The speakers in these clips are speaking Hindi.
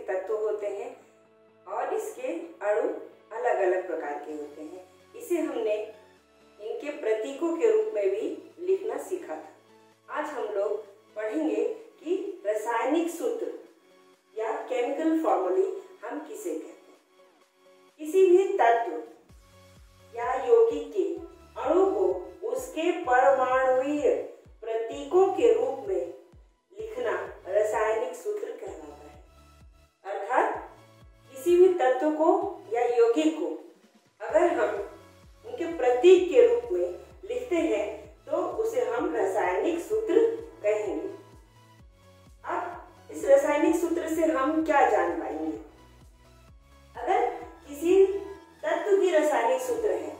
तत्व होते हैं और इसके अणु अलग अलग प्रकार के होते हैं। इसे हमने इनके प्रतीकों के रूप में भी लिखना सीखा था। आज हम लोग पढ़ेंगे कि रासायनिक सूत्र या केमिकल फॉर्मूले हम किसे कहते हैं। किसी भी तत्व या यौगिक के अणु को उसके परमाणुवीय प्रतीकों के रूप में लिखना रासायनिक सूत्र कहलाता है। अर्थात किसी भी तत्व को या यौगिक को अगर हम उनके प्रतीक के रूप में लिखते हैं तो उसे हम रासायनिक सूत्र कहेंगे। अब इस रासायनिक सूत्र से हम क्या जान पाएंगे? अगर किसी तत्व की रासायनिक सूत्र है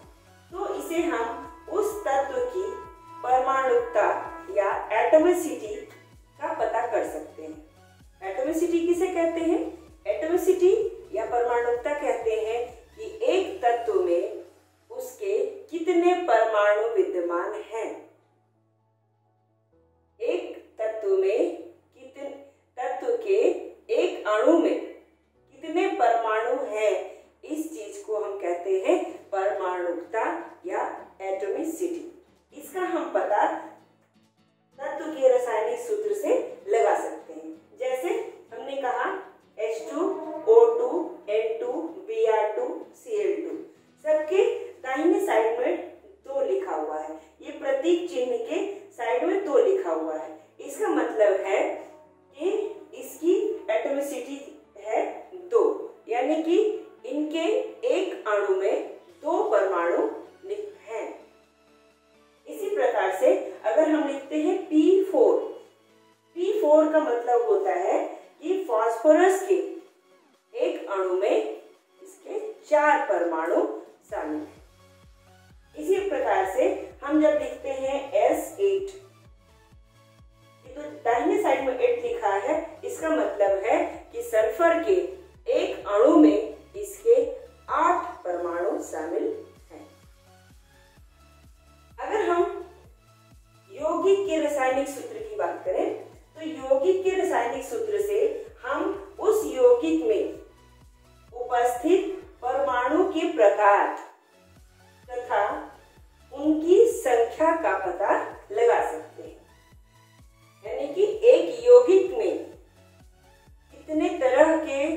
तो इसे हम उस तत्व की परमाणुकता या एटॉमिसिटी का पता कर सकते हैं। एटॉमिसिटी किसे कहते हैं? एटॉमिसिटी या परमाणुकता कहते हैं कि एक तत्व में उसके कितने परमाणु विद्यमान हैं। एक तत्व में तत्व के एक अणु में कितने परमाणु हैं, इस चीज को हम कहते हैं परमाणुकता या एटॉमिसिटी। इसका हम पता तत्व के रासायनिक सूत्र से लगा सकते हैं। जैसे हमने कहा H2, O2, N2, Br2, Cl2, सबके दाहिने साइड में 2 लिखा हुआ है। ये प्रतीक चिन्ह के साइड में 2 लिखा हुआ है। इसका मतलब है कि इसकी एटॉमिसिटी है 2, यानी कि इनके एक अणु में 2 परमाणु हैं। इसी प्रकार से अगर हम लिखते हैं P4, P4 का मतलब होता है कि फास्फोरस के एक अणु में इसके 4 परमाणु शामिल हैं। इसी प्रकार से हम जब लिखते हैं S8, तो दाहिने साइड में 8 लिखा है, इसका मतलब है कि सल्फर के एक अणु में इसके 8 परमाणु शामिल हैं। अगर हम यौगिक के रासायनिक सूत्र की बात करें तो यौगिक के रासायनिक सूत्र से हम उस यौगिक में उपस्थित परमाणु के प्रकार तथा उनकी संख्या का पता लगा सकते हैं। यानी कि एक यौगिक में कितने तरह के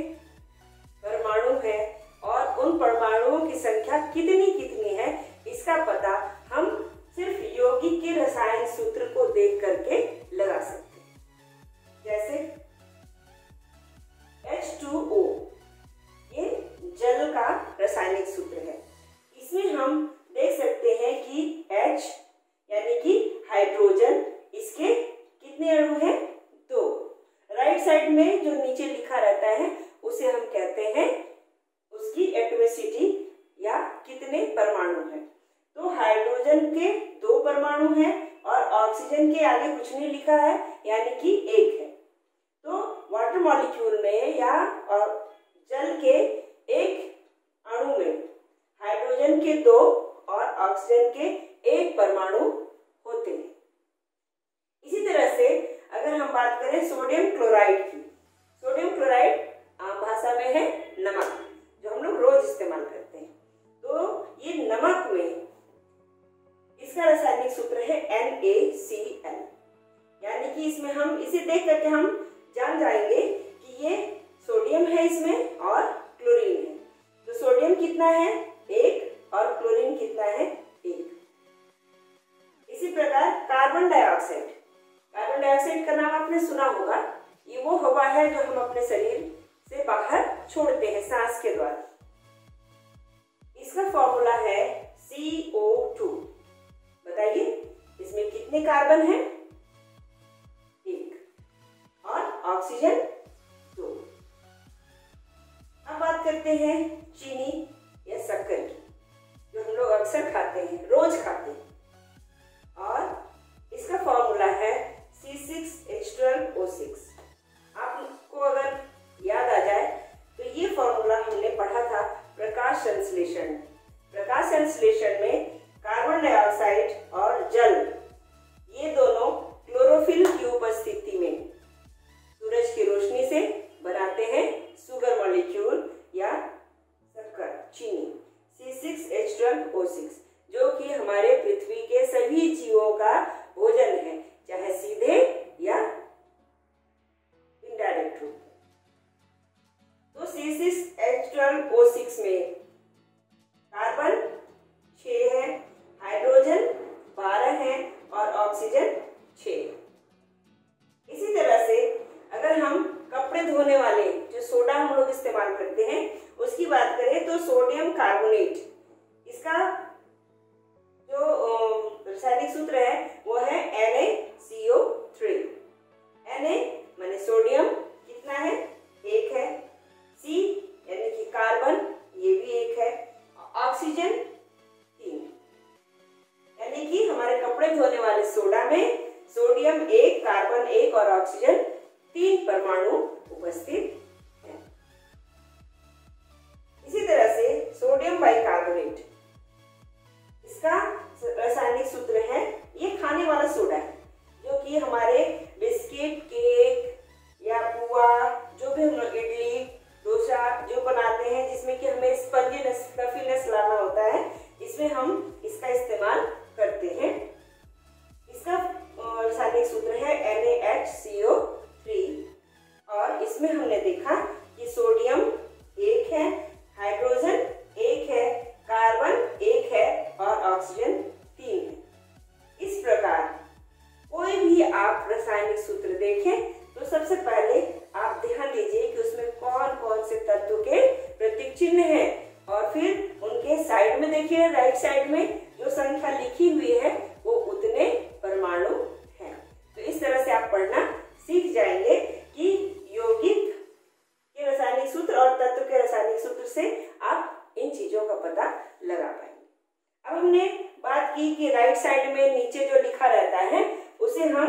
परमाणु हैं और उन परमाणुओं की संख्या कितनी है, इसका पता हम सिर्फ यौगिक के रसायन सूत्र को देख करके लगा सकते हैं। जैसे H2O, ये जल का रासायनिक सूत्र है। इसमें हम देख सकते हैं कि H यानी कि हाइड्रोजन, इसके कितने अणु हैं? 2। राइट साइड में जो नीचे लिखा रहता है उसे हम कहते हैं उसकी एटॉमिसिटी या कितने परमाणु हैं। तो हाइड्रोजन के 2 परमाणु हैं और ऑक्सीजन के आगे कुछ नहीं लिखा है, यानी कि 1 है। तो वाटर मॉलिक्यूल में या जल के एक अणु में हाइड्रोजन के 2 और ऑक्सीजन के 1 परमाणु होते हैं। इसी तरह से अगर हम बात करें सोडियम क्लोराइड की, सोडियम क्लोराइड आम भाषा में है नमक, जो हम लोग रोज इस्तेमाल करते हैं। तो ये नमक में इसका रासायनिक सूत्र है NaCl, यानी कि इसमें हम इसे देख करके हम जान जाएंगे कि ये सोडियम है इसमें और क्लोरीन है। तो सोडियम कितना है? 1 और क्लोरीन कितना है? 1। इसी प्रकार कार्बन डाइऑक्साइड, कार्बन डाइऑक्साइड का नाम आपने सुना होगा। ये वो हवा है जो हम अपने शरीर से बाहर छोड़ते हैं सांस के द्वारा। इसका फॉर्मूला है CO2। बताइए इसमें कितने कार्बन हैं? 1 और ऑक्सीजन 2। अब बात करते हैं चीनी या शक्कर की, जो हम लोग अक्सर खाते हैं, रोज खाते हैं, और इसका फॉर्मूला है C6H12O6। आपको अगर याद आ जाए तो ये फॉर्मूला हमने पढ़ा था प्रकाश संश्लेषण। प्रकाश संश्लेषण में कार्बन डाइऑक्साइड और जल, ये दोनों क्लोरोफिल की उपस्थिति में सूरज की रोशनी से बनाते हैं H12O6 जो कि हमारे पृथ्वी के सभी जीवों का भोजन है, चाहे सीधे या इनडायरेक्ट रूप में। तो C6H12O6 में कार्बन 6 है, हाइड्रोजन 12 है और ऑक्सीजन 6 है। इसी तरह से अगर हम कपड़े धोने वाले जो सोडा हम लोग इस्तेमाल करते हैं उसकी बात करें तो सोडियम कार्बोनेट, इसका जो रासायनिक सूत्र है वो है NaCO3। Na माने सोडियम कितना है, 1 है, C यानी कि कार्बन ये भी 1 है, ऑक्सीजन 3, यानी कि हमारे कपड़े धोने वाले सोडा में सोडियम 1, कार्बन 1 और ऑक्सीजन 3 परमाणु उपस्थित है। इसी तरह से सोडियम बाइकार्बोनेट, इसका रासायनिक सूत्र है, ये खाने वाला सोडा है जो कि हमारे बिस्किट, केक या पुआ, जो भी हम लोग इडली डोसा जो बनाते हैं जिसमें कि हमें स्पंजीनेस फ्लफीनेस लाना होता है, इसमें हम इसका इस्तेमाल करते हैं। इसका रासायनिक सूत्र है NaHCO3 और इसमें हमने देखा कि सोडियम 1 है, हाइड्रोजन 1 है, कार्बन 1 है और ऑक्सीजन 3 है। इस प्रकार कोई भी आप रासायनिक सूत्र देखें तो सबसे पहले आप ध्यान दीजिए कि उसमें कौन कौन से तत्व के प्रतीक चिन्ह है और फिर उनके साइड में देखिए, राइट साइड में जो संख्या लिखी हुई है वो उतने परमाणु हैं। तो इस तरह से आप पढ़ना सीख जाएंगे कि यौगिक के रासायनिक सूत्र और तत्व के रासायनिक सूत्र से आप इन चीजों का पता लगा पाएंगे। अब हमने बात की कि राइट साइड में नीचे जो लिखा रहता है उसे हम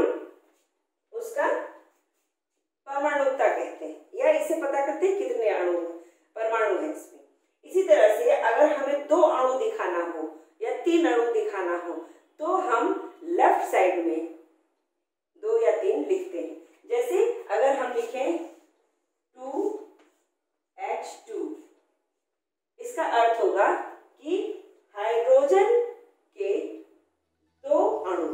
उसका परमाणुकता कहते हैं या इससे पता करते हैं कितने परमाणु है इसमें। इसी तरह से अगर हमें 2 अणु दिखाना हो या 3 अणु दिखाना हो तो हम लेफ्ट साइड में 2 या 3 लिखते हैं। जैसे अगर हम लिखें 2H2, इसका अर्थ होगा कि हाइड्रोजन के 2 अणु,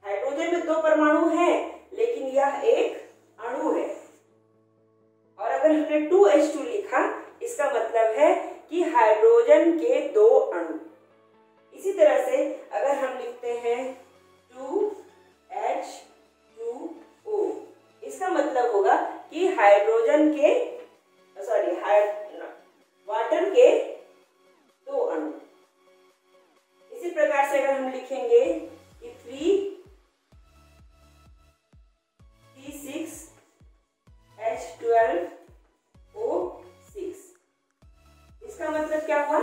हाइड्रोजन में 2 परमाणु हैं लेकिन यह एक अणु है। और अगर हमने 2H2 लिखा इसका मतलब है कि हाइड्रोजन के 2 अणु। इसी तरह से अगर हम लिखते हैं 2H2O, इसका मतलब होगा कि हाइड्रोजन के वाटर के 2 अणु। इसी प्रकार से अगर हम लिखेंगे कि 3C6H12O6, इसका मतलब क्या हुआ